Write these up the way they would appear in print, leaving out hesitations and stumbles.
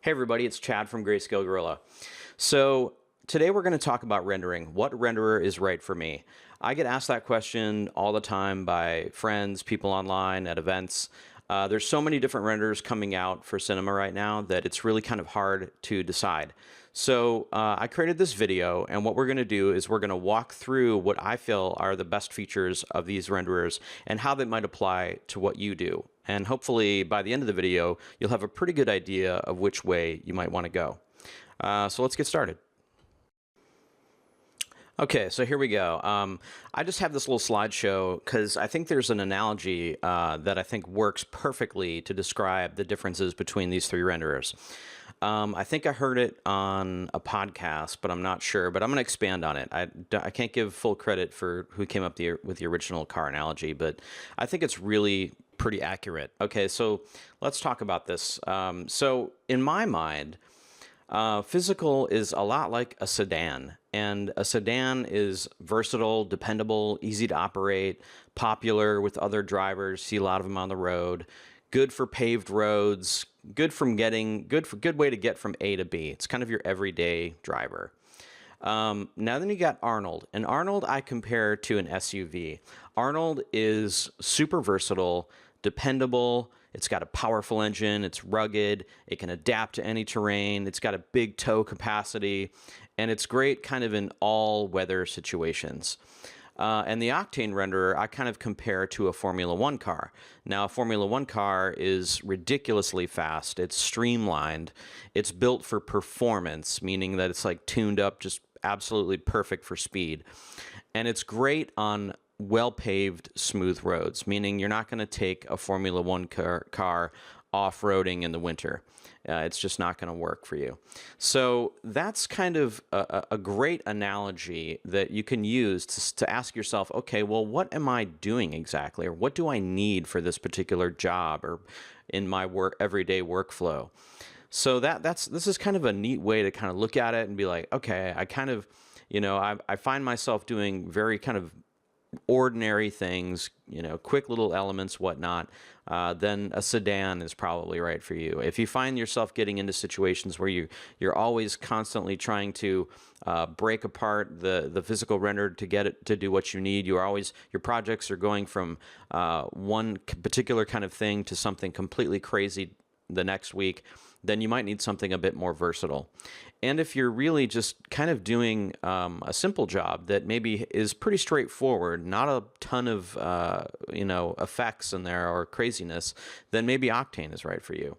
Hey everybody, it's Chad from Grayscale Gorilla. So today we're going to talk about rendering. What renderer is right for me? I get asked that question all the time by friends, people online, at events. There's so many different renderers coming out for cinema right now that it's really kind of hard to decide. So I created this video, and what we're going to do is we're going to walk through what I feel are the best features of these renderers and how they might apply to what you do. And hopefully by the end of the video, you'll have a pretty good idea of which way you might want to go. So let's get started. Okay, so here we go. I just have this little slideshow because I think there's an analogy that I think works perfectly to describe the differences between these three renderers. I think I heard it on a podcast, but I'm not sure. But I'm going to expand on it. I can't give full credit for who came up with the original car analogy, but I think it's really pretty accurate. Okay, so let's talk about this. So in my mind, physical is a lot like a sedan, and a sedan is versatile, dependable, easy to operate, popular with other drivers, see a lot of them on the road, good for paved roads, good way to get from A to B. It's kind of your everyday driver. Now then you got Arnold, and Arnold I compare to an SUV. Arnold is super versatile, dependable. It's got a powerful engine. It's rugged. It can adapt to any terrain. It's got a big tow capacity, and it's great kind of in all weather situations. And the Octane renderer I kind of compare to a Formula One car. Now, a Formula One car is ridiculously fast. It's streamlined. It's built for performance, meaning that it's like tuned up just absolutely perfect for speed. And it's great on well-paved, smooth roads, meaning you're not going to take a Formula One car off-roading in the winter. It's just not going to work for you. So that's kind of a great analogy that you can use to ask yourself, okay, well, what am I doing exactly? Or what do I need for this particular job or in my everyday workflow? So this is kind of a neat way to kind of look at it and be like, okay, I kind of, I find myself doing very kind of ordinary things, quick little elements, whatnot, then a sedan is probably right for you. If you find yourself getting into situations where you're always constantly trying to break apart the physical render to get it to do what you need, your projects are going from one particular kind of thing to something completely crazy the next week, then you might need something a bit more versatile. And if you're really just kind of doing a simple job that maybe is pretty straightforward, not a ton of effects in there or craziness, then maybe Octane is right for you.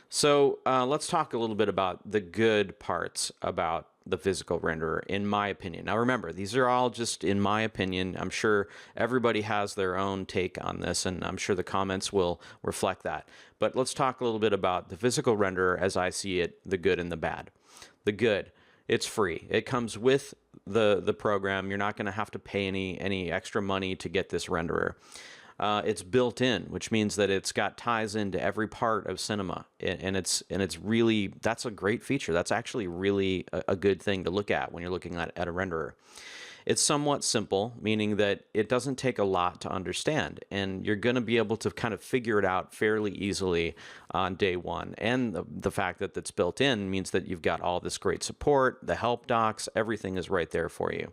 So let's talk a little bit about the good parts about the physical renderer, in my opinion. Now remember, these are all just in my opinion. I'm sure everybody has their own take on this, and I'm sure the comments will reflect that. But let's talk a little bit about the physical renderer as I see it, the good and the bad. The good, it's free. It comes with the program. You're not going to have to pay any extra money to get this renderer. It's built in, which means that it's got ties into every part of cinema, and it's really, that's a great feature. That's actually really a good thing to look at when you're looking at a renderer. It's somewhat simple, meaning that it doesn't take a lot to understand, and you're going to be able to kind of figure it out fairly easily on day one. And the fact that it's built in means that you've got all this great support, the help docs, everything is right there for you.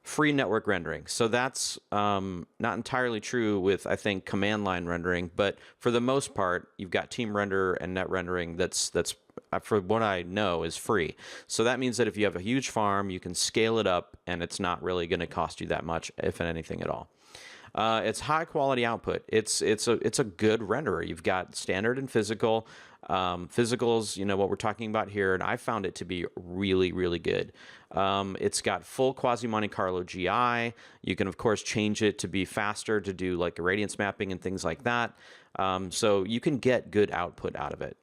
Free network rendering. So that's not entirely true with, I think, command line rendering, but for the most part, you've got team render and net rendering that's for what I know is free. So that means that if you have a huge farm, you can scale it up and it's not really going to cost you that much, if anything at all. It's high quality output. It's a good renderer. You've got standard and physical. Physicals, what we're talking about here, and I found it to be really, really good. It's got full quasi Monte Carlo GI. You can of course change it to be faster to do like irradiance mapping and things like that. So you can get good output out of it.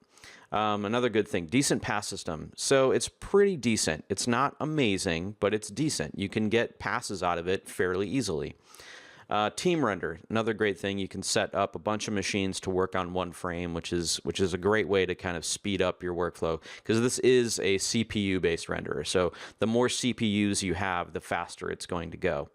Another good thing, decent pass system. So it's pretty decent. It's not amazing, but it's decent. You can get passes out of it fairly easily. Team render, another great thing. You can set up a bunch of machines to work on one frame, which is a great way to kind of speed up your workflow, because this is a CPU based renderer. So the more CPUs you have, the faster it's going to go.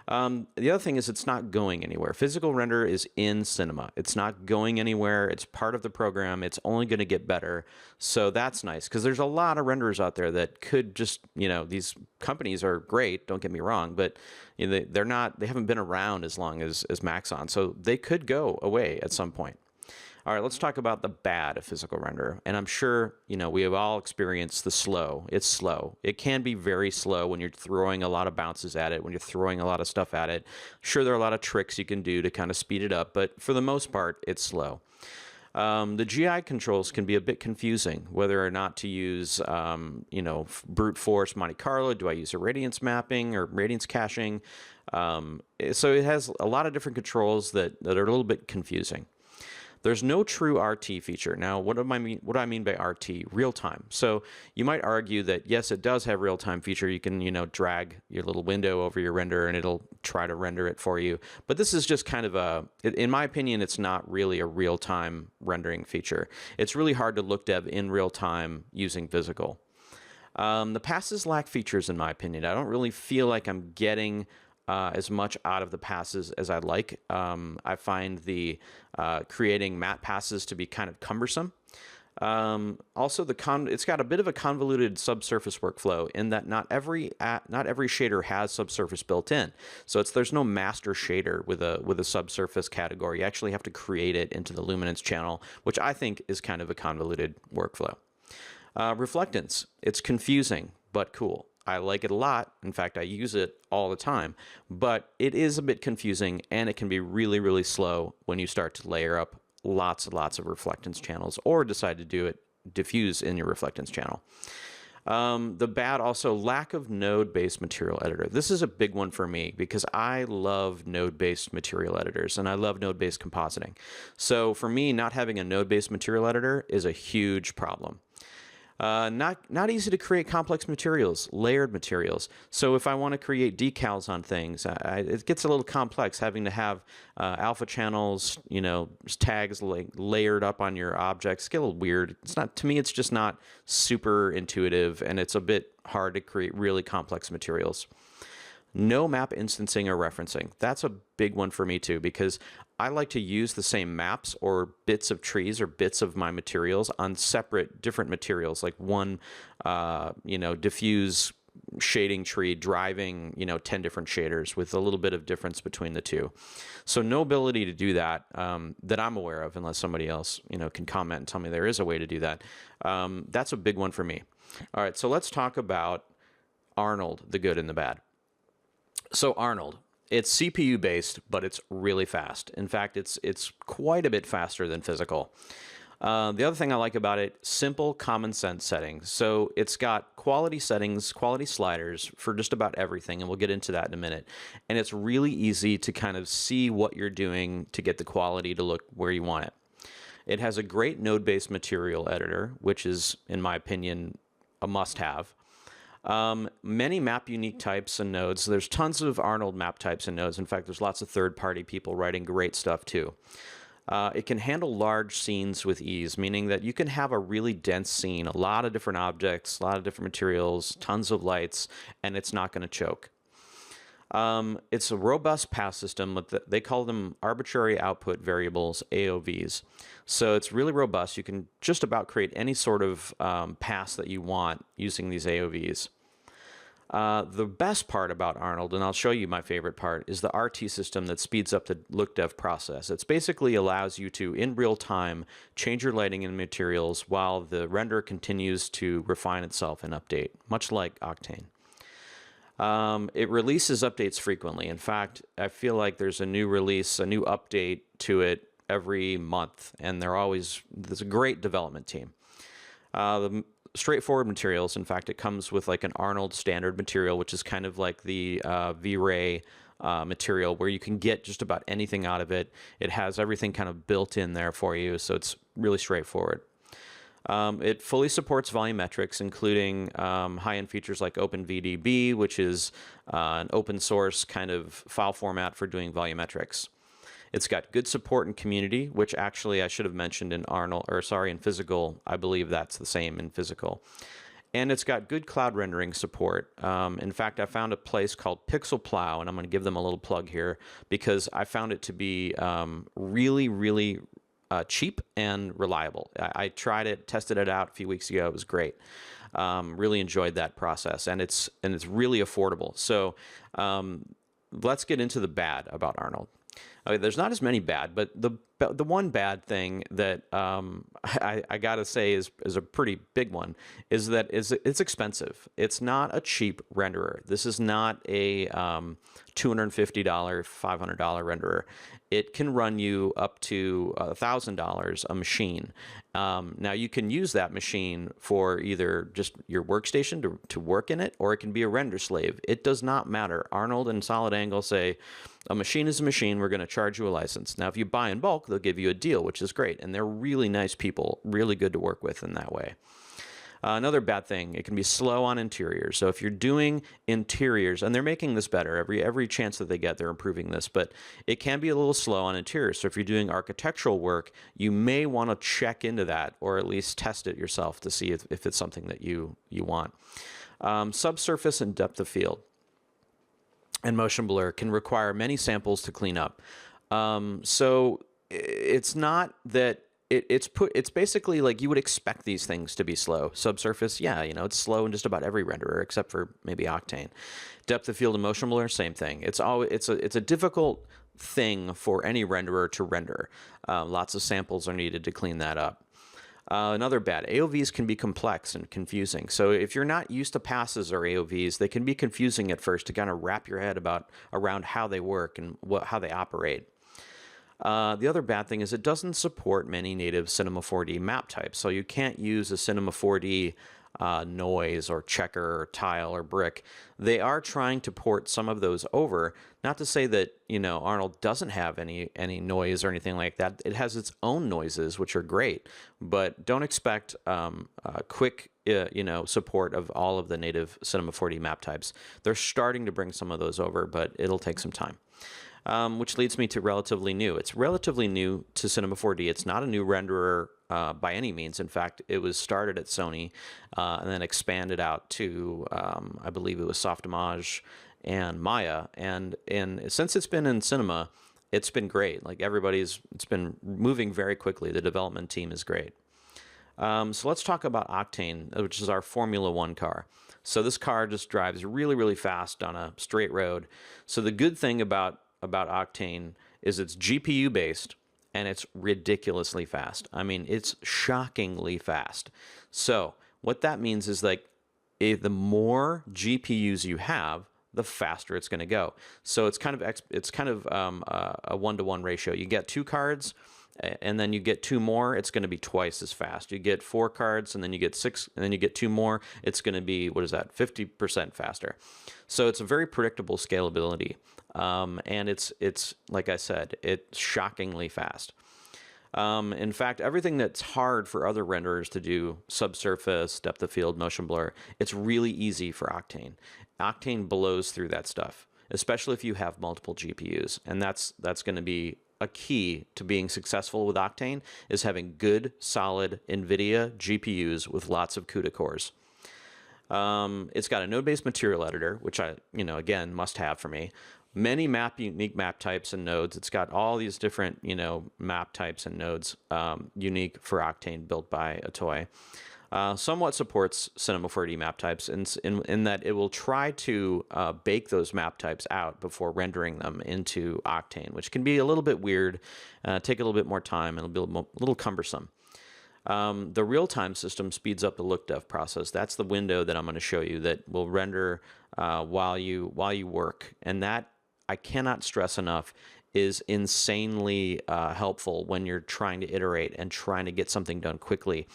The other thing is it's not going anywhere. Physical render is in Cinema. It's not going anywhere. It's part of the program. It's only going to get better. So that's nice because there's a lot of renderers out there that could just, these companies are great, don't get me wrong, but they haven't been around as long as Maxon. So they could go away at some point. All right, let's talk about the bad of physical render. And I'm sure, we have all experienced the slow. It's slow. It can be very slow when you're throwing a lot of bounces at it, when you're throwing a lot of stuff at it. Sure, there are a lot of tricks you can do to kind of speed it up, but for the most part, it's slow. The GI controls can be a bit confusing, whether or not to use, brute force Monte Carlo. Do I use irradiance mapping or radiance caching? So it has a lot of different controls that are a little bit confusing. There's no true RT feature. Now, what do I mean by RT? Real time. So you might argue that, yes, it does have real time feature. You can, drag your little window over your render and it'll try to render it for you. But this is just kind of in my opinion, it's not really a real time rendering feature. It's really hard to look dev in real time using physical. The passes lack features in my opinion. I don't really feel like I'm getting as much out of the passes as I'd like. I find the creating map passes to be kind of cumbersome. Also, it's got a bit of a convoluted subsurface workflow in that not every shader has subsurface built in. So there's no master shader with a subsurface category. You actually have to create it into the luminance channel, which I think is kind of a convoluted workflow. Reflectance, it's confusing but cool. I like it a lot. In fact, I use it all the time, but it is a bit confusing and it can be really, really slow when you start to layer up lots and lots of reflectance channels or decide to diffuse in your reflectance channel. The bad also, lack of node-based material editor. This is a big one for me because I love node-based material editors and I love node-based compositing. So for me, not having a node-based material editor is a huge problem. Not easy to create complex materials, layered materials. So if I want to create decals on things, it gets a little complex having to have alpha channels, tags layered up on your objects. It's a little weird. To me, it's just not super intuitive, and it's a bit hard to create really complex materials. No map instancing or referencing. That's a big one for me too, because I like to use the same maps or bits of trees or bits of my materials on different materials, like one, diffuse shading tree driving, 10 different shaders with a little bit of difference between the two. So no ability to do that that I'm aware of, unless somebody else, can comment and tell me there is a way to do that. That's a big one for me. All right, so let's talk about Arnold, the good and the bad. So Arnold, it's CPU based, but it's really fast. In fact, it's quite a bit faster than physical. The other thing I like about it, simple common sense settings. So it's got quality settings, quality sliders for just about everything, and we'll get into that in a minute. And it's really easy to kind of see what you're doing to get the quality to look where you want it. It has a great node-based material editor, which is, in my opinion, a must-have. Many map unique types and nodes. There's tons of Arnold map types and nodes. In fact, there's lots of third-party people writing great stuff too. It can handle large scenes with ease, meaning that you can have a really dense scene, a lot of different objects, a lot of different materials, tons of lights, and it's not going to choke. It's a robust pass system. They call them arbitrary output variables, AOVs. So it's really robust. You can just about create any sort of pass that you want using these AOVs. The best part about Arnold, and I'll show you my favorite part, is the RT system that speeds up the look dev process. It basically allows you to, in real time, change your lighting and materials while the render continues to refine itself and update, much like Octane. It releases updates frequently. In fact, I feel like there's a new release, a new update to it every month, and there's a great development team. The straightforward materials, in fact, it comes with like an Arnold standard material, which is kind of like the V-Ray material where you can get just about anything out of it. It has everything kind of built in there for you, so it's really straightforward. It fully supports volumetrics, including high-end features like OpenVDB, which is an open source kind of file format for doing volumetrics. It's got good support in community, which actually I should have mentioned in in physical. I believe that's the same in physical. and it's got good cloud rendering support. In fact, I found a place called PixelPlow, and I'm going to give them a little plug here because I found it to be really, really cheap and reliable. I tried it, tested it out a few weeks ago. It was great. Really enjoyed that process, and it's really affordable. So let's get into the bad about Arnold. Okay, there's not as many bad, but the one bad thing that I gotta say is a pretty big one is that it's expensive. It's not a cheap renderer. This is not a $250, $500 renderer. It can run you up to $1,000 a machine. Now you can use that machine for either just your workstation to work in it, or it can be a render slave. It does not matter. Arnold and Solid Angle say a machine is a machine. We're going to charge you a license. Now, if you buy in bulk, they'll give you a deal, which is great. And they're really nice people, really good to work with in that way. Another bad thing, it can be slow on interiors. So if you're doing interiors, and they're making this better, every chance that they get, they're improving this, but it can be a little slow on interiors. So if you're doing architectural work, you may want to check into that, or at least test it yourself to see if it's something that you want. Subsurface and depth of field and motion blur can require many samples to clean up. So it's not that it's basically like you would expect these things to be slow. Subsurface, yeah, it's slow in just about every renderer except for maybe Octane. Depth of field and motion blur, same thing. It's a difficult thing for any renderer to render. Lots of samples are needed to clean that up. Another bad, AOVs can be complex and confusing. So if you're not used to passes or AOVs, they can be confusing at first to kind of wrap your head around how they work and how they operate. The other bad thing is it doesn't support many native Cinema 4D map types. So you can't use a Cinema 4D noise or checker or tile or brick. They are trying to port some of those over. Not to say that Arnold doesn't have any noise or anything like that. It has its own noises, which are great, but don't expect quick support of all of the native Cinema 4D map types. They're starting to bring some of those over, but it'll take some time. Which leads me to relatively new. It's relatively new to Cinema 4D. It's not a new renderer by any means. In fact, it was started at Sony and then expanded out to, I believe it was Softimage and Maya. And since it's been in cinema, it's been great. Like it's been moving very quickly. The development team is great. So let's talk about Octane, which is our Formula One car. So this car just drives really, really fast on a straight road. So the good thing about Octane is it's GPU based and it's ridiculously fast. I mean, it's shockingly fast. So what that means is like the more GPUs you have, the faster it's going to go. So it's kind of a 1-to-1 ratio. You get 2 cards, and then you get 2 more, it's going to be twice as fast. You get 4 cards, and then you get 6, and then you get 2 more, it's going to be, 50% faster. So it's a very predictable scalability. And it's like I said, it's shockingly fast. In fact, everything that's hard for other renderers to do, subsurface, depth of field, motion blur, it's really easy for Octane. Octane blows through that stuff, especially if you have multiple GPUs. And that's going to be a key to being successful with Octane, is having good, solid NVIDIA GPUs with lots of CUDA cores. It's got a node-based material editor, which again, must have for me. Many unique map types and nodes. It's got all these different, map types and nodes unique for Octane, built by Atoy. Somewhat supports Cinema 4D map types in that it will try to bake those map types out before rendering them into Octane, which can be a little bit weird, take a little bit more time, and it'll be a little cumbersome. The real-time system speeds up the look dev process. That's the window that I'm going to show you that will render while you work, and that, I cannot stress enough, is insanely helpful when you're trying to iterate and trying to get something done quickly.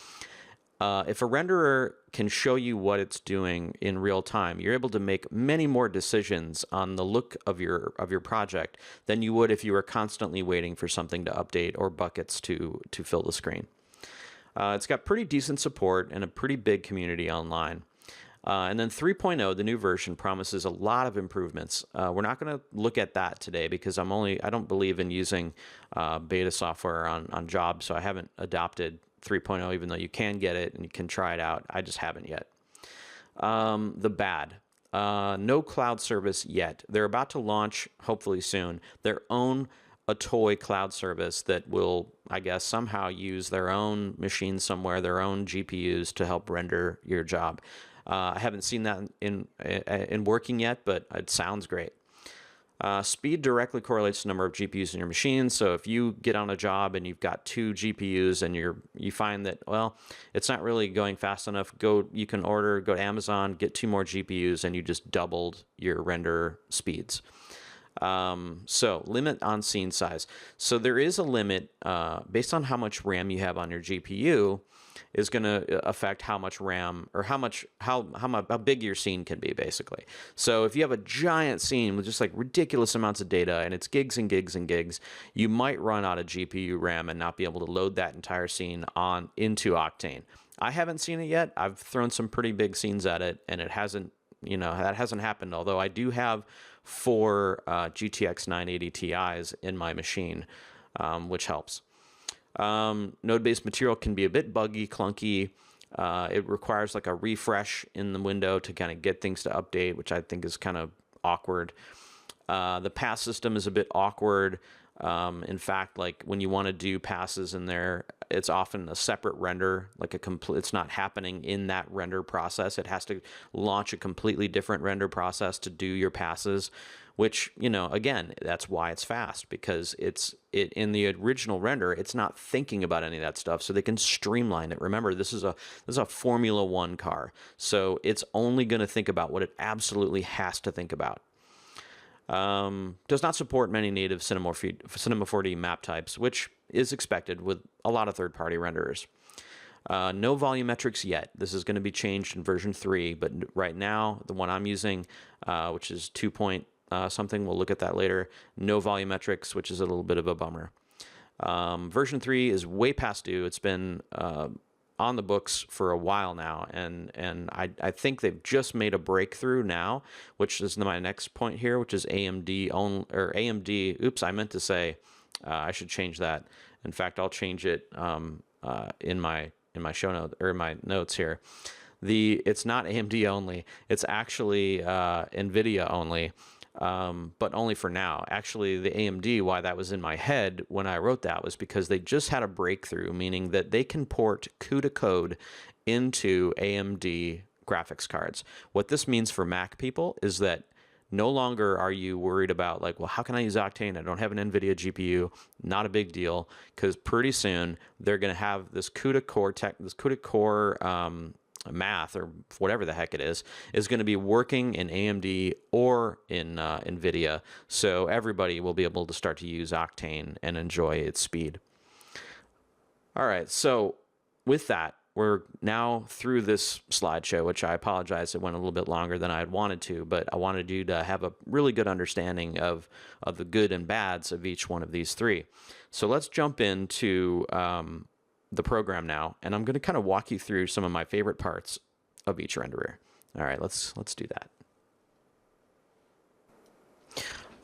If a renderer can show you what it's doing in real time, you're able to make many more decisions on the look of your project than you would if you were constantly waiting for something to update or buckets to fill the screen. It's got pretty decent support and a pretty big community online. And then 3.0, the new version, promises a lot of improvements. We're not going to look at that today because I don't believe in using beta software on jobs, so I haven't adopted 3.0, even though you can get it and you can try it out. I just haven't yet. The bad. No cloud service yet. They're about to launch, hopefully soon, their own Atoy cloud service that will, I guess, somehow use their own machine somewhere, their own GPUs to help render your job. I haven't seen that in working yet, but it sounds great. Speed directly correlates to the number of GPUs in your machine. So if you get on a job and you've got 2 GPUs and you find that, well, it's not really going fast enough, you can go to Amazon, get 2 more GPUs, and you just doubled your render speeds. So limit on scene size. So there is a limit based on how much RAM you have on your GPU is going to affect how much RAM or how big your scene can be, basically. So if you have a giant scene with just like ridiculous amounts of data and it's gigs and gigs and gigs, you might run out of GPU RAM and not be able to load that entire scene into Octane. I haven't seen it yet. I've thrown some pretty big scenes at it, and it hasn't, that hasn't happened. Although I do have 4 GTX 980 Ti's in my machine, which helps. Node-based material can be a bit buggy, clunky. It requires like a refresh in the window to kind of get things to update, which I think is kind of awkward. The pass system is a bit awkward. In fact, like when you want to do passes in there, it's often a separate render, like it's not happening in that render process. It has to launch a completely different render process to do your passes, which, again, that's why it's fast, because in the original render, it's not thinking about any of that stuff, so they can streamline it. Remember, this is a Formula One car, so it's only going to think about what it absolutely has to think about. Does not support many native Cinema 4D map types, which is expected with a lot of third-party renderers. No volumetrics yet. This is going to be changed in version 3, but right now, the one I'm using, which is 2 point something, we'll look at that later, no volumetrics, which is a little bit of a bummer. Version 3 is way past due. It's been on the books for a while now, and I think they've just made a breakthrough now, which is my next point here, which is AMD AMD. Oops, I meant to say I should change that. In fact, I'll change it in my show note or in my notes here. It's not AMD only. It's actually NVIDIA only. But only for now. Actually, the AMD, why that was in my head when I wrote that, was because they just had a breakthrough, meaning that they can port CUDA code into AMD graphics cards. What this means for Mac people is that no longer are you worried about, like, well, how can I use Octane? I don't have an NVIDIA GPU. Not a big deal, because pretty soon they're going to have this CUDA core math, or whatever the heck it is going to be working in AMD or in NVIDIA. So everybody will be able to start to use Octane and enjoy its speed. All right, so with that, we're now through this slideshow, which I apologize, it went a little bit longer than I had wanted to, but I wanted you to have a really good understanding of the good and bads of each one of these 3. So let's jump into the program now, and I'm going to kind of walk you through some of my favorite parts of each renderer. All right, let's do that.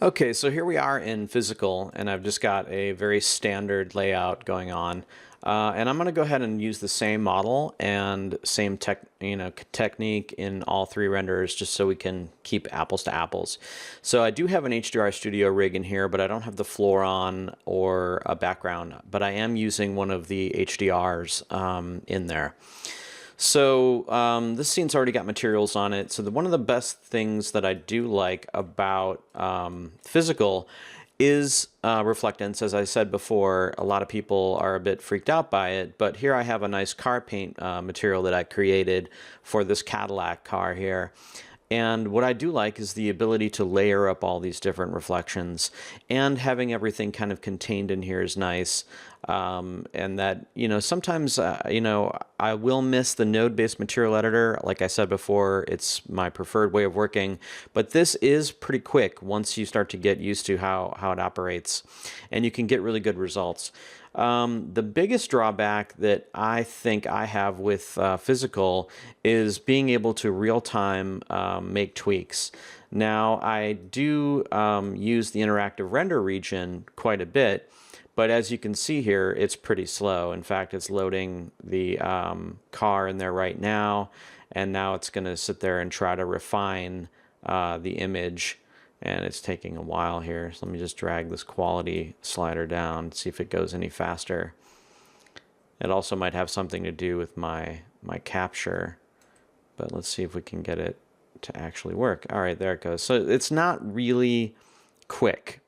Okay, so here we are in Physical, and I've just got a very standard layout going on. And I'm going to go ahead and use the same model and same technique in all 3 renderers, just so we can keep apples to apples. So I do have an HDR Studio rig in here, but I don't have the floor on or a background, but I am using one of the HDRs in there. So this scene's already got materials on it. So one of the best things that I do like about Physical is reflectance. As I said before, a lot of people are a bit freaked out by it, but here I have a nice car paint material that I created for this Cadillac car here. And what I do like is the ability to layer up all these different reflections, and having everything kind of contained in here is nice. And that, sometimes, I will miss the node-based material editor. Like I said before, it's my preferred way of working, but this is pretty quick once you start to get used to how it operates, and you can get really good results. The biggest drawback that I think I have with Physical is being able to real-time make tweaks. Now, I do use the interactive render region quite a bit, But as you can see here, it's pretty slow. In fact, it's loading the car in there right now, and now it's going to sit there and try to refine the image, and it's taking a while here. So let me just drag this quality slider down, see if it goes any faster. It also might have something to do with my capture, but let's see if we can get it to actually work. All right, there it goes. So it's not really quick,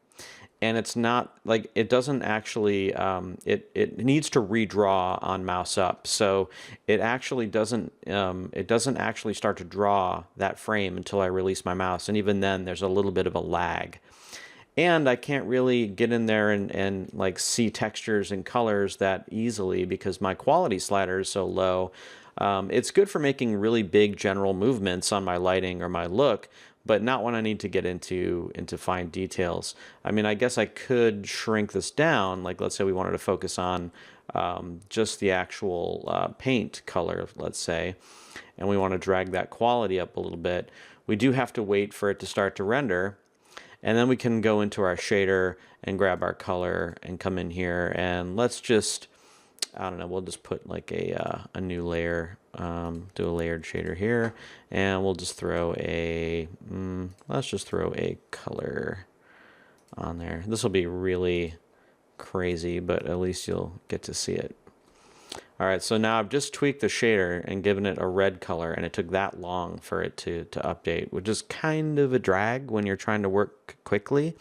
and it's not like, it doesn't actually, it needs to redraw on mouse up. So it actually doesn't, it doesn't actually start to draw that frame until I release my mouse. And even then there's a little bit of a lag. And I can't really get in there and like see textures and colors that easily because my quality slider is so low. It's good for making really big general movements on my lighting or my look, but not when I need to get into fine details. I mean, I guess I could shrink this down. Like, let's say we wanted to focus on just the actual paint color, let's say, and we want to drag that quality up a little bit. We do have to wait for it to start to render, and then we can go into our shader and grab our color and come in here, and let's just, I don't know, we'll just put like a new layer, do a layered shader here, and we'll just throw a, let's just throw a color on there. This will be really crazy, but at least you'll get to see it. All right, so now I've just tweaked the shader and given it a red color, and it took that long for it to update, which is kind of a drag when you're trying to work quickly.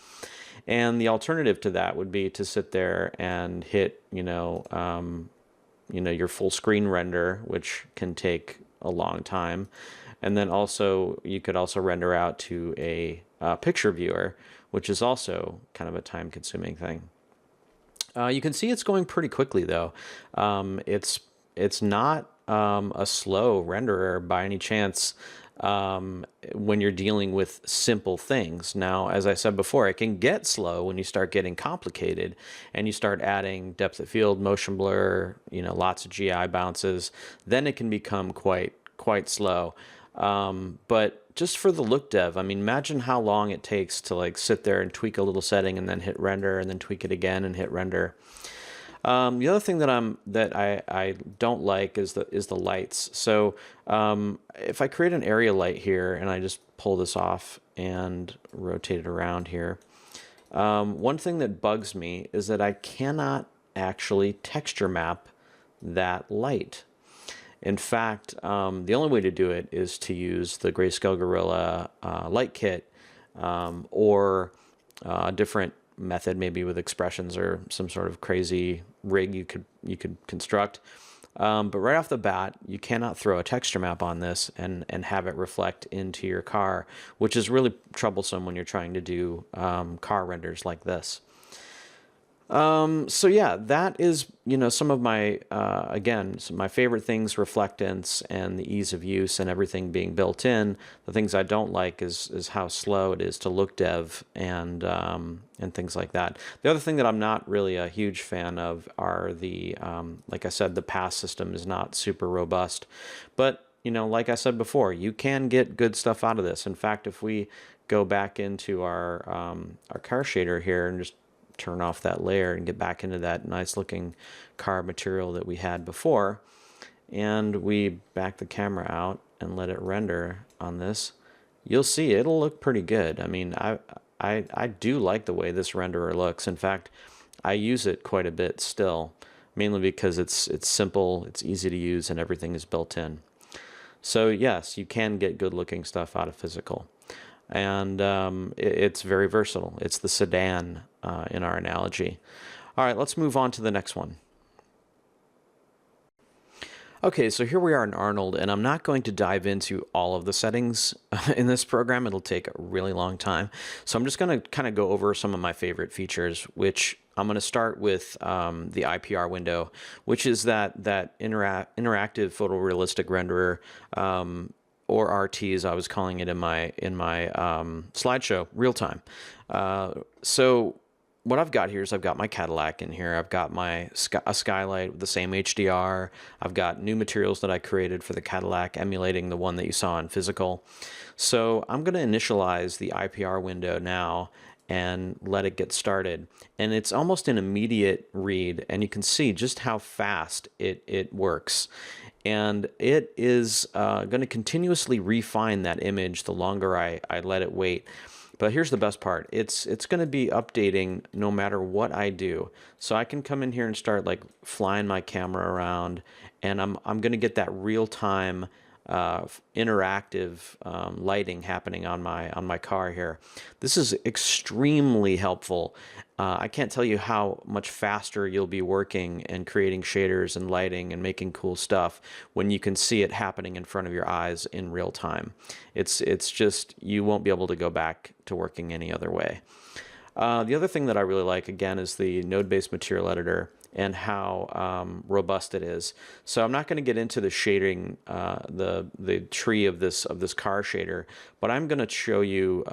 And the alternative to that would be to sit there and hit, your full screen render, which can take a long time. And then also, you could also render out to a picture viewer, which is also kind of a time-consuming thing. You can see it's going pretty quickly, though. It's not a slow renderer by any chance. When you're dealing with simple things. Now, as I said before, it can get slow when you start getting complicated and you start adding depth of field, motion blur, lots of GI bounces. Then it can become quite slow. But just for the look dev, I mean, imagine how long it takes to like sit there and tweak a little setting and then hit render and then tweak it again and hit render. The other thing that I don't like is the lights. So if I create an area light here and I just pull this off and rotate it around here, one thing that bugs me is that I cannot actually texture map that light. In fact, the only way to do it is to use the Grayscale Gorilla light kit or a different method, maybe with expressions or some sort of crazy rig you could construct. But right off the bat, you cannot throw a texture map on this and have it reflect into your car, which is really troublesome when you're trying to do car renders like this. So yeah, that is, some of my, again, some of my favorite things, reflectance and the ease of use and everything being built in. The things I don't like is how slow it is to look dev and things like that. The other thing that I'm not really a huge fan of are the, like I said, the pass system is not super robust, but like I said before, you can get good stuff out of this. In fact, if we go back into our car shader here and just turn off that layer and get back into that nice looking car material that we had before, and we back the camera out and let it render on this, you'll see it'll look pretty good. I mean, I do like the way this renderer looks. In fact, I use it quite a bit still, mainly because it's simple, it's easy to use, and everything is built in. So yes, you can get good looking stuff out of physical. And it's very versatile. It's the sedan in our analogy. All right, let's move on to the next one. Okay, so here we are in Arnold, and I'm not going to dive into all of the settings in this program. It'll take a really long time. So I'm just going to kind of go over some of my favorite features, which I'm going to start with the IPR window, which is that interactive photorealistic renderer, or RT as I was calling it in my slideshow, real time. So what I've got here is I've got my Cadillac in here. I've got a skylight with the same HDR. I've got new materials that I created for the Cadillac, emulating the one that you saw in physical. So I'm going to initialize the IPR window now, and let it get started. And it's almost an immediate read, and you can see just how fast it works. And it is going to continuously refine that image the longer I let it wait. But here's the best part. It's going to be updating no matter what I do. So I can come in here and start like flying my camera around, and I'm going to get that real time interactive lighting happening on my car here. This is extremely helpful. I can't tell you how much faster you'll be working and creating shaders and lighting and making cool stuff when you can see it happening in front of your eyes in real time. It's just, you won't be able to go back to working any other way. The other thing that I really like, again, is the node-based material editor and how robust it is. So I'm not going to get into the shading, the tree of this car shader, but I'm going to show you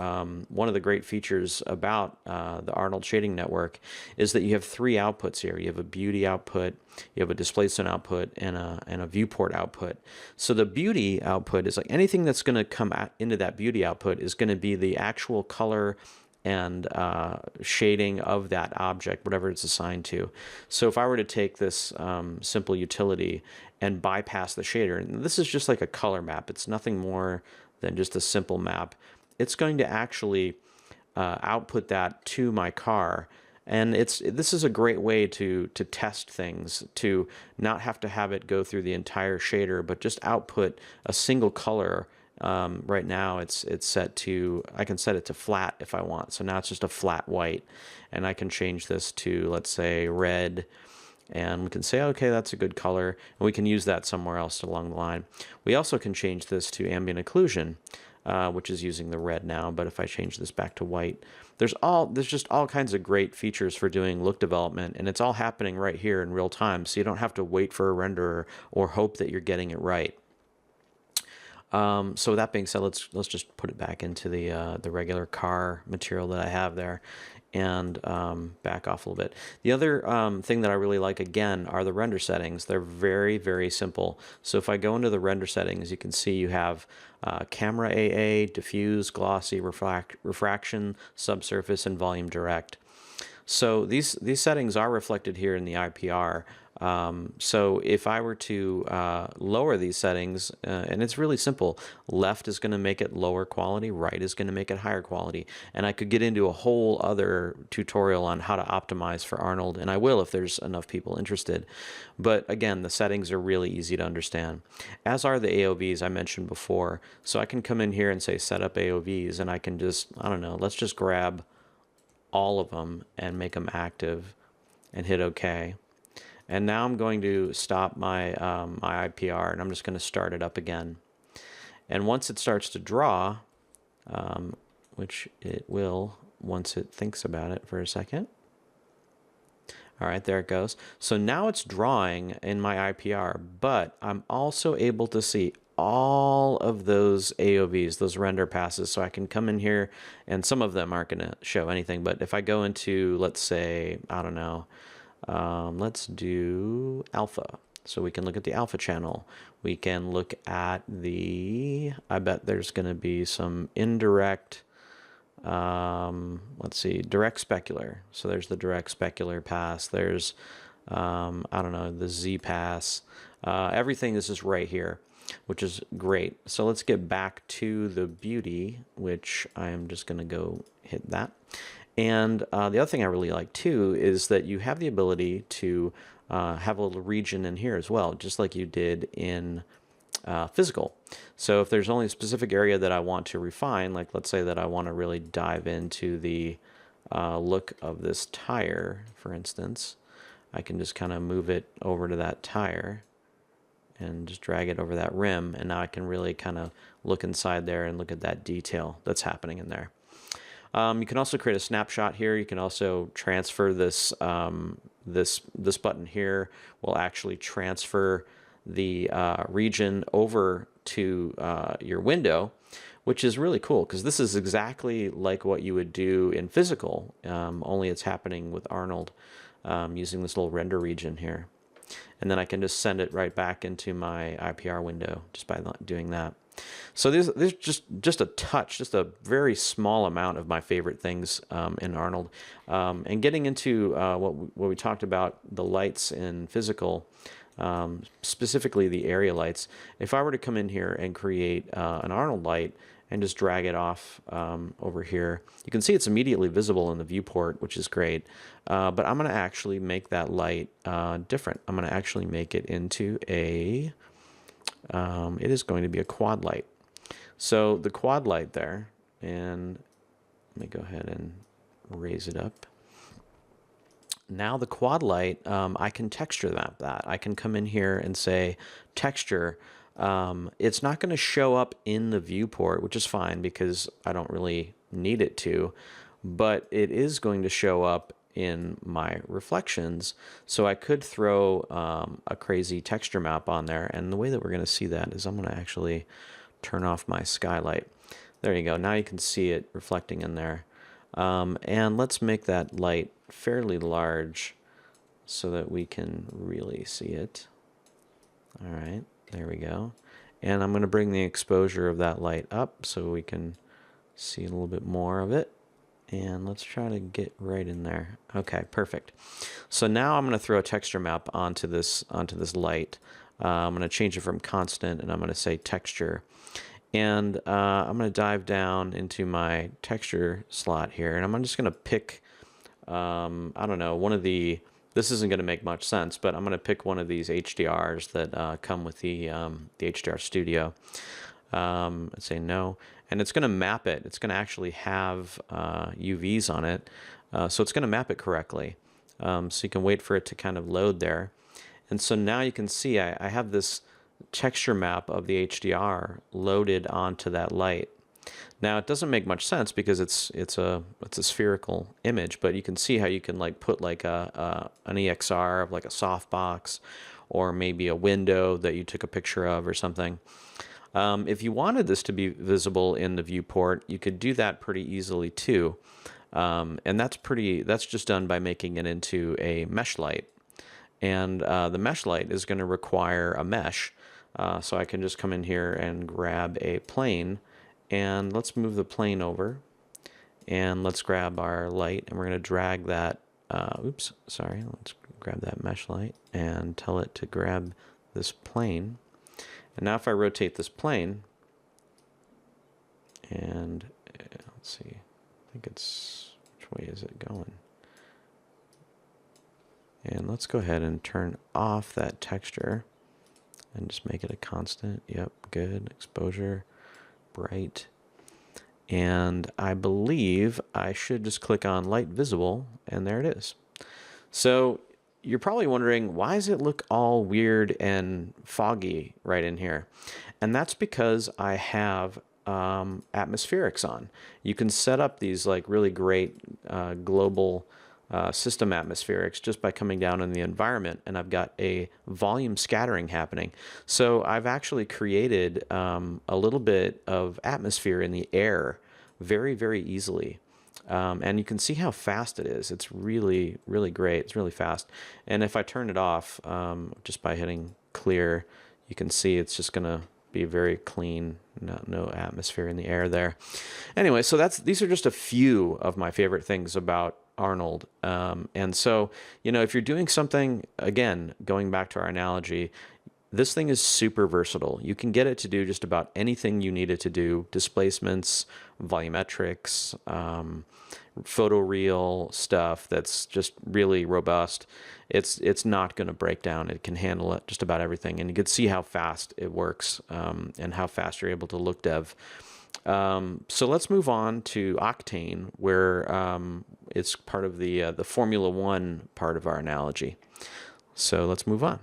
one of the great features about the Arnold Shading Network is that you have three outputs here. You have a beauty output, you have a displacement output, and a viewport output. So the beauty output is like anything that's going to come into that beauty output is going to be the actual color and shading of that object, whatever it's assigned to. So if I were to take this simple utility and bypass the shader, and this is just like a color map, it's nothing more than just a simple map, it's going to actually output that to my car. And this is a great way to test things, to not have to have it go through the entire shader, but just output a single color. Right now it's set to, I can set it to flat if I want. So now it's just a flat white, and I can change this to, let's say, red, and we can say, okay, that's a good color, and we can use that somewhere else along the line. We also can change this to ambient occlusion, which is using the red now, but if I change this back to white, there's just all kinds of great features for doing look development, and it's all happening right here in real time, so you don't have to wait for a renderer or hope that you're getting it right. So with that being said, let's just put it back into the regular car material that I have there, and back off a little bit. The other thing that I really like, again, are the render settings. They're very, very simple. So if I go into the render settings, you can see you have camera AA, diffuse, glossy, refraction, subsurface, and volume direct. So these settings are reflected here in the IPR. So if I were to lower these settings, and it's really simple, left is going to make it lower quality, right is going to make it higher quality. And I could get into a whole other tutorial on how to optimize for Arnold, and I will if there's enough people interested. But again, the settings are really easy to understand, as are the AOVs I mentioned before. So I can come in here and say set up AOVs, and I can just, I don't know, let's just grab all of them and make them active and hit OK. And now I'm going to stop my my IPR, and I'm just going to start it up again. And once it starts to draw, which it will once it thinks about it for a second. All right, there it goes. So now it's drawing in my IPR, but I'm also able to see all of those AOVs, those render passes. So I can come in here, and some of them aren't going to show anything. But if I go into, let's say, I don't know, let's do alpha. So we can look at the alpha channel. We can look at the, I bet there's going to be some indirect, let's see, direct specular. So there's the direct specular pass. There's, I don't know, the Z pass. Everything is just right here, which is great. So let's get back to the beauty, which I am just going to go hit that. And the other thing I really like too is that you have the ability to have a little region in here as well, just like you did in physical. So if there's only a specific area that I want to refine, like let's say that I want to really dive into the look of this tire, for instance, I can just kind of move it over to that tire and just drag it over that rim, and now I can really kind of look inside there and look at that detail that's happening in there. You can also create a snapshot here. You can also transfer this this button here will actually transfer the region over to your window, which is really cool because this is exactly like what you would do in physical, only it's happening with Arnold using this little render region here. And then I can just send it right back into my IPR window just by doing that. So there's just a touch, just a very small amount of my favorite things in Arnold. And getting into what we talked about, the lights in physical, specifically the area lights. If I were to come in here and create an Arnold light and just drag it off over here, you can see it's immediately visible in the viewport, which is great. But I'm going to actually make that light different. I'm going to actually make it into a, it is going to be a quad light. So the quad light there, and let me go ahead and raise it up. Now the quad light, I can texture that. I can come in here and say texture. It's not going to show up in the viewport, which is fine because I don't really need it to, but it is going to show up in my reflections. So I could throw a crazy texture map on there. And the way that we're going to see that is I'm going to actually turn off my skylight. There you go. Now you can see it reflecting in there. And let's make that light fairly large so that we can really see it. All right, there we go. And I'm going to bring the exposure of that light up so we can see a little bit more of it. And let's try to get right in there. Okay, perfect. So now I'm going to throw a texture map onto this light. I'm going to change it from constant, and I'm going to say texture. And I'm going to dive down into my texture slot here, and I'm just going to pick, I don't know, one of the, this isn't going to make much sense, but I'm going to pick one of these HDRs that come with the HDR Studio. Let's say no, and it's going to map it. It's going to actually have UVs on it, so it's going to map it correctly. So you can wait for it to kind of load there. And so now you can see I have this texture map of the HDR loaded onto that light. Now it doesn't make much sense because it's a spherical image, but you can see how you can like put like an EXR of like a softbox or maybe a window that you took a picture of or something. If you wanted this to be visible in the viewport, you could do that pretty easily too. And that's just done by making it into a mesh light. And the mesh light is going to require a mesh. So I can just come in here and grab a plane, and let's move the plane over, and let's grab our light, and we're going to drag that, let's grab that mesh light and tell it to grab this plane. And now if I rotate this plane, and let's see, I think it's, which way is it going? And let's go ahead and turn off that texture and just make it a constant. Yep, good. Exposure, bright. And I believe I should just click on light visible, and there it is. So you're probably wondering, why does it look all weird and foggy right in here? And that's because I have atmospherics on. You can set up these like really great global system atmospherics just by coming down in the environment, and I've got a volume scattering happening. So I've actually created a little bit of atmosphere in the air very, very easily. And you can see how fast it is. It's really, really great. It's really fast. And if I turn it off just by hitting clear, you can see it's just going to be very clean, no atmosphere in the air there. Anyway, so these are just a few of my favorite things about Arnold. And so, you know, if you're doing something, again, going back to our analogy, this thing is super versatile. You can get it to do just about anything you need it to do: displacements, volumetrics, photoreal stuff that's just really robust. It's not going to break down. It can handle it, just about everything. And you can see how fast it works and how fast you're able to look dev. So let's move on to Octane, where it's part of the Formula One part of our analogy. So let's move on.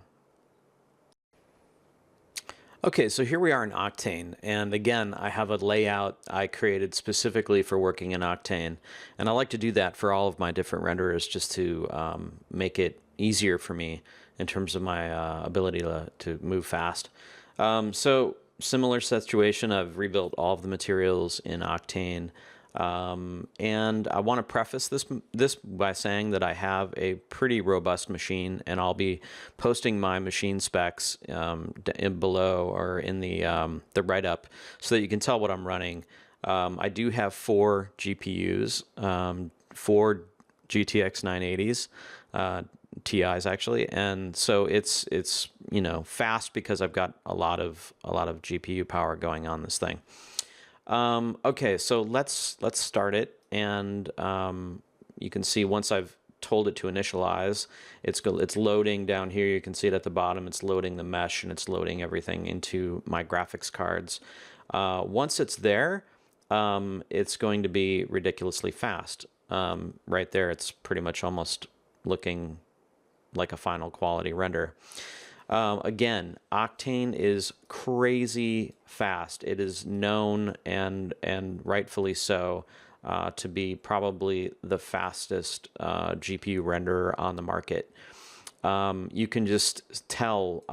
Okay, so here we are in Octane, and again, I have a layout I created specifically for working in Octane, and I like to do that for all of my different renderers just to make it easier for me in terms of my ability to move fast. So similar situation, I've rebuilt all of the materials in Octane. And I want to preface this by saying that I have a pretty robust machine, and I'll be posting my machine specs below or in the write-up so that you can tell what I'm running. I do have 4 GPUs, 4 GTX 980s, TIs actually, and so it's fast because I've got a lot of GPU power going on this thing. Okay, so let's start it, and you can see once I've told it to initialize, it's loading down here. You can see it at the bottom. It's loading the mesh, and it's loading everything into my graphics cards. Once it's there, it's going to be ridiculously fast. Right there, it's pretty much almost looking like a final quality render. Again, Octane is crazy fast. It is known and rightfully so to be probably the fastest GPU renderer on the market. You can just tell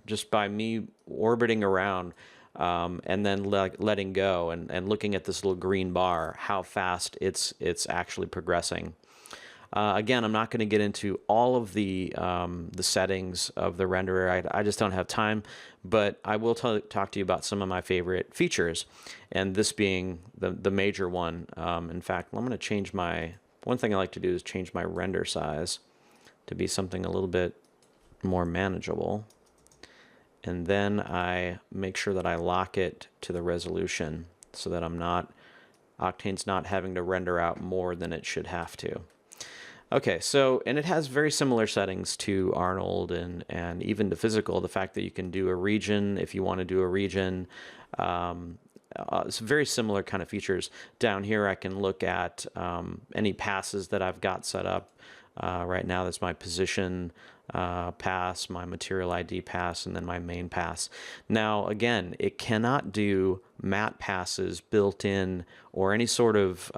just by me orbiting around and then letting go and looking at this little green bar how fast it's actually progressing. Again, I'm not going to get into all of the settings of the renderer. I just don't have time, but I will talk to you about some of my favorite features, and this being the major one. In fact, I'm going to change one thing I like to do is change my render size to be something a little bit more manageable, and then I make sure that I lock it to the resolution so that Octane's not having to render out more than it should have to. Okay, so, and it has very similar settings to Arnold and even to Physical. The fact that you can do a region if you want to do a region. It's very similar kind of features. Down here I can look at any passes that I've got set up. Right now that's my position pass, my material ID pass, and then my main pass. Now again, it cannot do matte passes built in or any sort of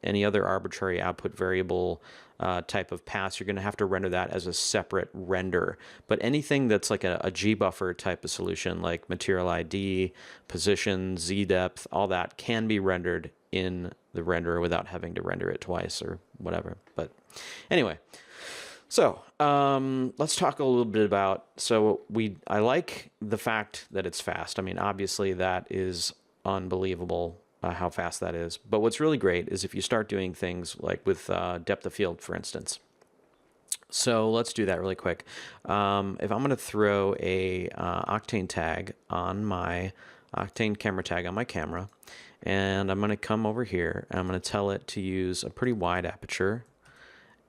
any other arbitrary output variable type of pass. You're going to have to render that as a separate render. But anything that's like a gbuffer type of solution, like material ID, position, z depth, all that can be rendered in the renderer without having to render it twice or whatever. But anyway, so let's talk a little bit about. I like the fact that it's fast. I mean, obviously that is unbelievable. How fast that is. But what's really great is if you start doing things like with depth of field, for instance. So let's do that really quick. If I'm going to throw a Octane tag on my Octane camera tag on my camera, and I'm going to come over here and I'm going to tell it to use a pretty wide aperture,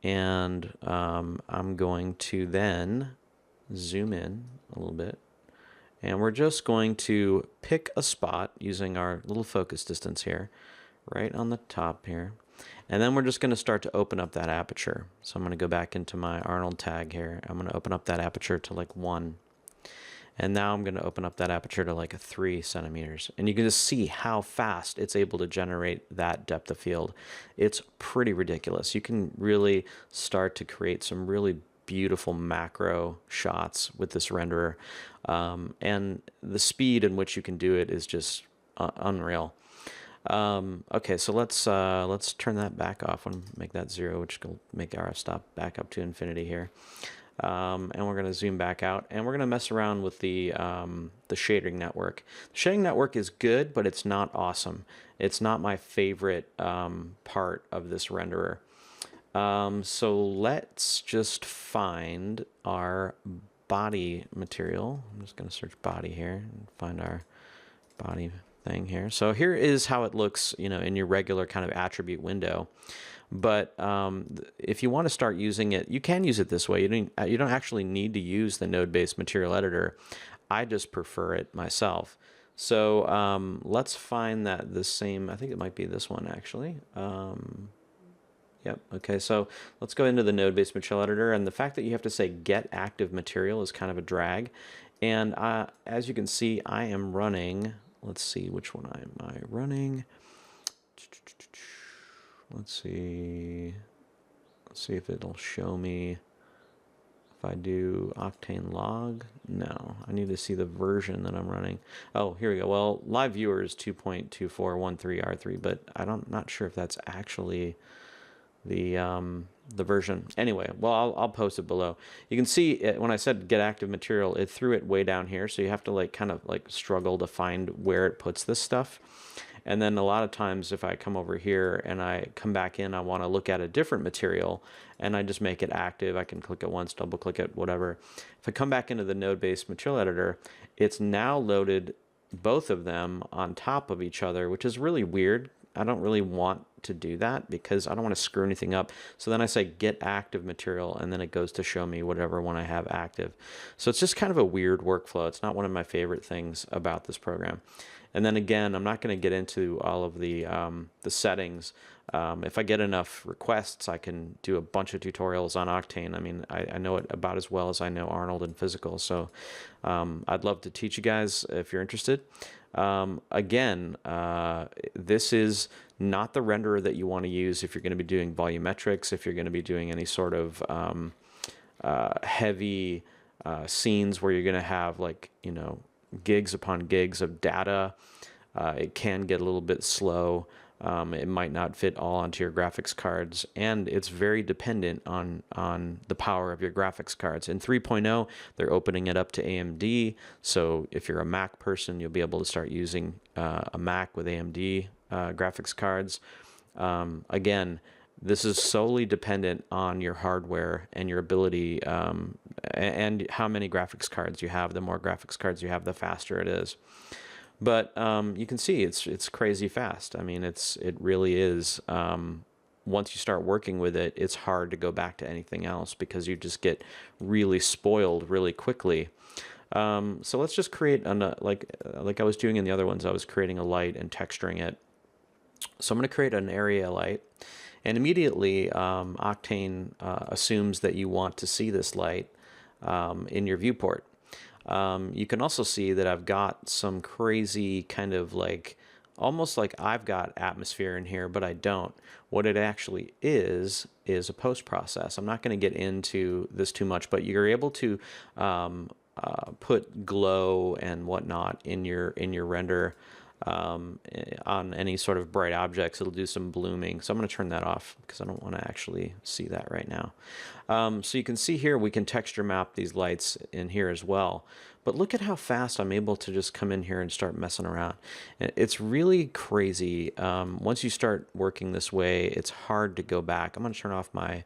and I'm going to then zoom in a little bit. And we're just going to pick a spot using our little focus distance here, right on the top here. And then we're just going to start to open up that aperture. So I'm going to go back into my Arnold tag here. I'm going to open up that aperture to like 1. And now I'm going to open up that aperture to like a 3 centimeters. And you can just see how fast it's able to generate that depth of field. It's pretty ridiculous. You can really start to create some really beautiful macro shots with this renderer, and the speed in which you can do it is just unreal. Okay, so let's turn that back off and make that 0, which will make RF stop back up to infinity here. And we're going to zoom back out, and we're going to mess around with the shading network. The shading network is good, but it's not awesome. It's not my favorite part of this renderer. So let's just find our body material. I'm just going to search body here and find our body thing here. So here is how it looks, in your regular kind of attribute window. But if you want to start using it, you can use it this way. You don't actually need to use the node-based material editor. I just prefer it myself. So let's find that the same. I think it might be this one actually. Yep. Okay, so let's go into the node-based material editor, and the fact that you have to say get active material is kind of a drag. And as you can see, I am running. Let's see, which one am I running? Let's see if it'll show me If I do Octane log, no, I need to see the version that I'm running. Oh, here we go. Well, live viewer is 2.2413R3, but not sure if that's actually the version. Anyway, well, I'll post it below. You can see it, when I said get active material, it threw it way down here, so you have to like kind of like struggle to find where it puts this stuff. And then a lot of times if I come over here and I come back in, I want to look at a different material and I just make it active. I can click it once, double click it, whatever. If I come back into the node-based material editor, it's now loaded both of them on top of each other, which is really weird. I don't really want to do that because I don't want to screw anything up. So then I say get active material and then it goes to show me whatever one I have active. So it's just kind of a weird workflow. It's not one of my favorite things about this program. And then again, I'm not going to get into all of the settings. If I get enough requests, I can do a bunch of tutorials on Octane. I mean, I know it about as well as I know Arnold and Physical. So I'd love to teach you guys if you're interested. Again, this is not the renderer that you want to use if you're going to be doing volumetrics, if you're going to be doing any sort of heavy scenes where you're going to have, like, you know, gigs upon gigs of data. It can get a little bit slow. It might not fit all onto your graphics cards, and it's very dependent on the power of your graphics cards. In 3.0, they're opening it up to AMD, so if you're a Mac person, you'll be able to start using a Mac with AMD graphics cards. Again, this is solely dependent on your hardware and your ability and how many graphics cards you have. The more graphics cards you have, the faster it is. But you can see it's crazy fast. I mean, it really is. Once you start working with it, it's hard to go back to anything else because you just get really spoiled really quickly. So let's just create like I was doing in the other ones. I was creating a light and texturing it. So I'm going to create an area light. And immediately, Octane assumes that you want to see this light in your viewport. You can also see that I've got some crazy kind of like, almost like I've got atmosphere in here, but I don't. What it actually is a post process. I'm not going to get into this too much, but you're able to put glow and whatnot in your render. On any sort of bright objects, it'll do some blooming. So I'm going to turn that off because I don't want to actually see that right now. So you can see here we can texture map these lights in here as well. But look at how fast I'm able to just come in here and start messing around. It's really crazy. Once you start working this way, it's hard to go back. I'm going to turn off my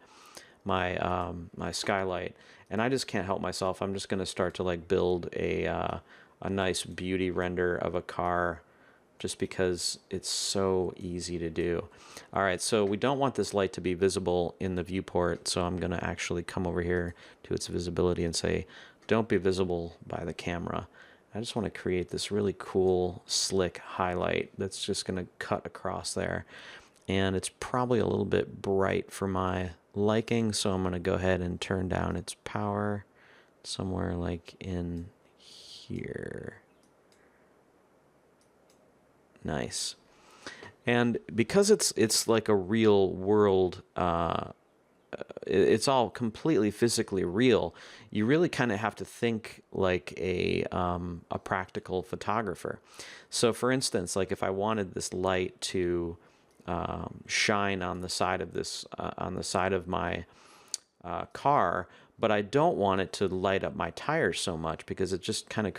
skylight, and I just can't help myself. I'm just going to start to like build a nice beauty render of a car, just because it's so easy to do. All right, so we don't want this light to be visible in the viewport, so I'm going to actually come over here to its visibility and say, don't be visible by the camera. I just want to create this really cool, slick highlight that's just going to cut across there. And it's probably a little bit bright for my liking, so I'm going to go ahead and turn down its power somewhere like in here. Nice. And because it's like a real world, it's all completely physically real, you really kind of have to think like a practical photographer. So for instance, like if I wanted this light to shine on the side of this on the side of my car, but I don't want it to light up my tires so much because it just kind of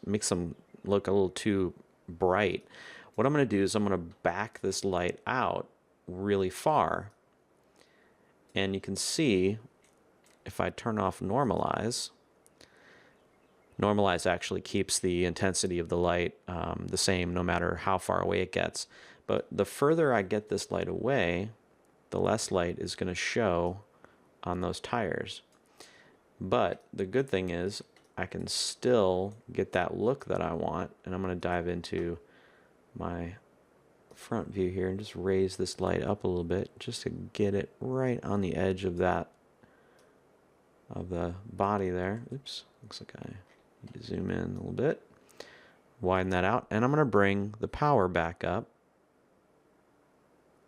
makes them look a little too bright. What I'm going to do is I'm going to back this light out really far, and you can see if I turn off normalize actually keeps the intensity of the light the same no matter how far away it gets. But the further I get this light away, the less light is going to show on those tires. But the good thing is I can still get that look that I want, and I'm going to dive into my front view here and just raise this light up a little bit just to get it right on the edge of the body there. Oops, looks like I need to zoom in a little bit, widen that out, and I'm going to bring the power back up,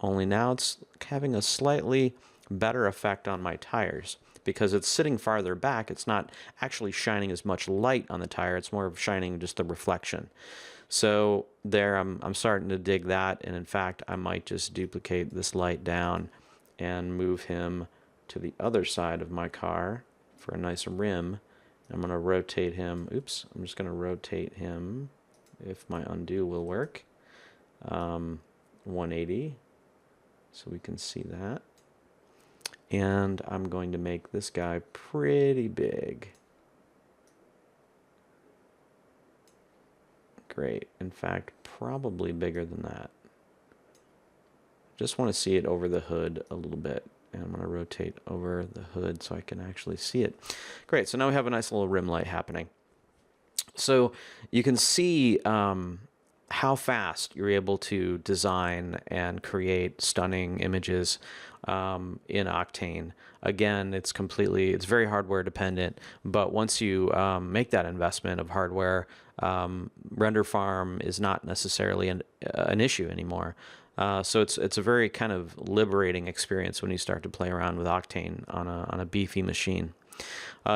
only now it's having a slightly better effect on my tires because it's sitting farther back. It's not actually shining as much light on the tire. It's more of shining just the reflection. So there, I'm starting to dig that, and in fact, I might just duplicate this light down and move him to the other side of my car for a nice rim. I'm going to rotate him. Oops, I'm just going to rotate him, if my undo will work, 180, so we can see that. And I'm going to make this guy pretty big. Great. In fact, probably bigger than that. Just want to see it over the hood a little bit. And I'm going to rotate over the hood so I can actually see it. Great. So now we have a nice little rim light happening. So you can see how fast you're able to design and create stunning images in Octane. Again, it's very hardware dependent, but once you make that investment of hardware, render farm is not necessarily an issue anymore. So it's a very kind of liberating experience when you start to play around with Octane on a beefy machine.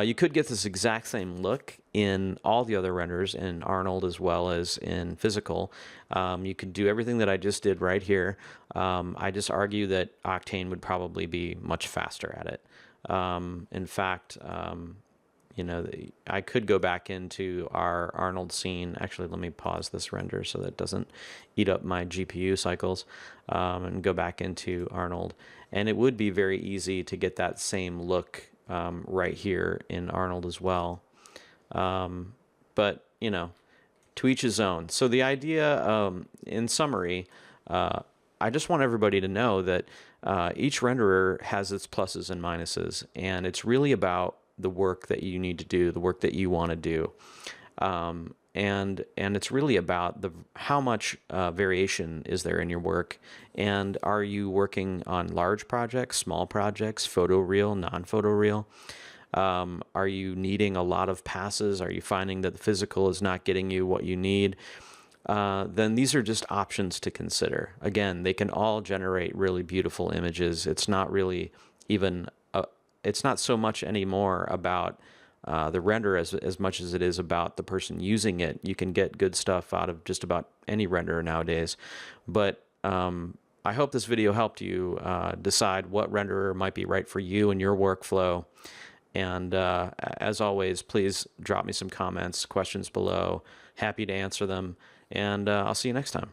You could get this exact same look in all the other renders, in Arnold as well as in Physical. You could do everything that I just did right here. I just argue that Octane would probably be much faster at it. In fact, you know, I could go back into our Arnold scene. Actually, let me pause this render so that it doesn't eat up my GPU cycles, and go back into Arnold. And it would be very easy to get that same look right here in Arnold as well. But, you know, to each his own. So the idea, in summary, I just want everybody to know that each renderer has its pluses and minuses, and it's really about the work that you need to do, the work that you want to do. And it's really about how much variation is there in your work, and are you working on large projects, small projects, photoreal, non-photoreal? Are you needing a lot of passes? Are you finding that the physical is not getting you what you need? Then these are just options to consider. Again, they can all generate really beautiful images. It's not really even, it's not so much anymore about the render as much as it is about the person using it. You can get good stuff out of just about any renderer nowadays. But I hope this video helped you decide what renderer might be right for you and your workflow. And as always, please drop me some comments, questions below. Happy to answer them. And I'll see you next time.